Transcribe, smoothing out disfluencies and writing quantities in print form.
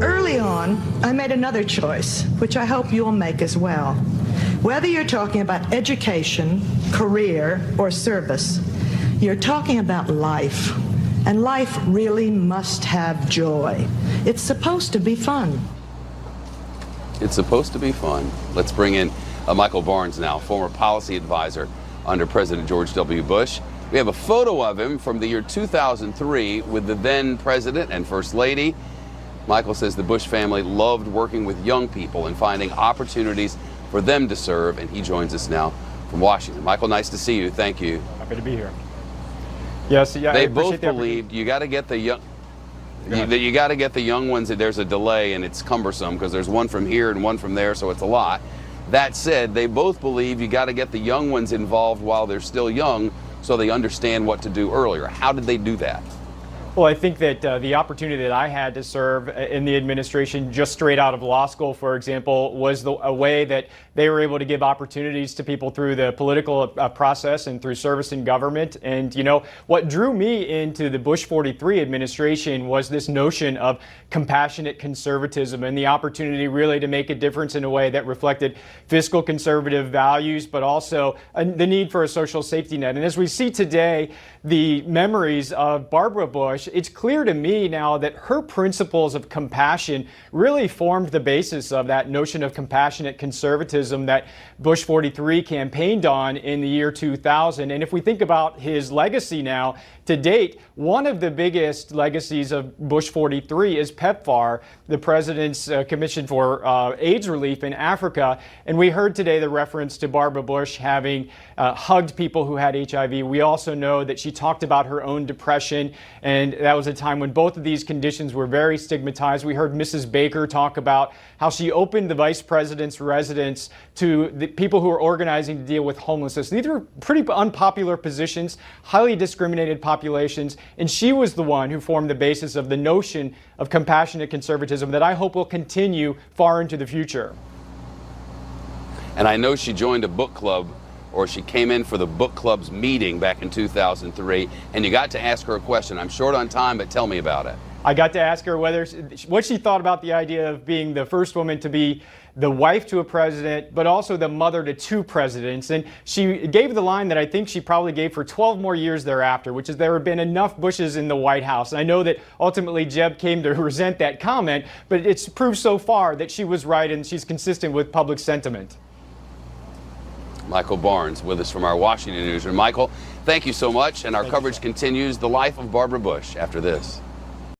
Early on, I made another choice, which I hope you'll make as well. Whether you're talking about education, career, or service, you're talking about life. And life really must have joy. It's supposed to be fun. It's supposed to be fun. Let's bring in Michael Barnes now, former policy advisor under President George W. Bush. We have a photo of him from the year 2003 with the then president and first lady. Michael says the Bush family loved working with young people and finding opportunities for them to serve, and he joins us now from Washington. Michael, nice to see you. Thank you. Happy to be here. Yes, yeah. They both believed you got to get the young. You got to get the young ones. There's a delay, and it's cumbersome because there's one from here and one from there, so it's a lot. That said, they both believe you got to get the young ones involved while they're still young, so they understand what to do earlier. How did they do that? Well, I think that the opportunity that I had to serve in the administration just straight out of law school, for example, was a way that they were able to give opportunities to people through the political process and through service in government. And, you know, what drew me into the Bush 43 administration was this notion of compassionate conservatism and the opportunity really to make a difference in a way that reflected fiscal conservative values, but also the need for a social safety net. And as we see today, the memories of Barbara Bush, it's clear to me now that her principles of compassion really formed the basis of that notion of compassionate conservatism that Bush 43 campaigned on in the year 2000. And if we think about his legacy now, to date, one of the biggest legacies of Bush 43 is PEPFAR, the President's Commission for AIDS Relief in Africa. And we heard today the reference to Barbara Bush having hugged people who had HIV. We also know that she talked about her own depression, and that was a time when both of these conditions were very stigmatized. We heard Mrs. Baker talk about how she opened the Vice President's residence to the people who are organizing to deal with homelessness. These were pretty unpopular positions, highly discriminated populations, and she was the one who formed the basis of the notion of compassionate conservatism that I hope will continue far into the future. And I know she joined a book club, or she came in for the book club's meeting back in 2003, and you got to ask her a question. I'm short on time, but tell me about it. I got to ask her what she thought about the idea of being the first woman to be the wife to a president, but also the mother to two presidents. And she gave the line that I think she probably gave for 12 more years thereafter, which is there have been enough Bushes in the White House. And I know that ultimately Jeb came to resent that comment, but it's proved so far that she was right and she's consistent with public sentiment. Michael Barnes with us from our Washington newsroom. Michael, thank you so much, and our coverage continues. The life of Barbara Bush after this.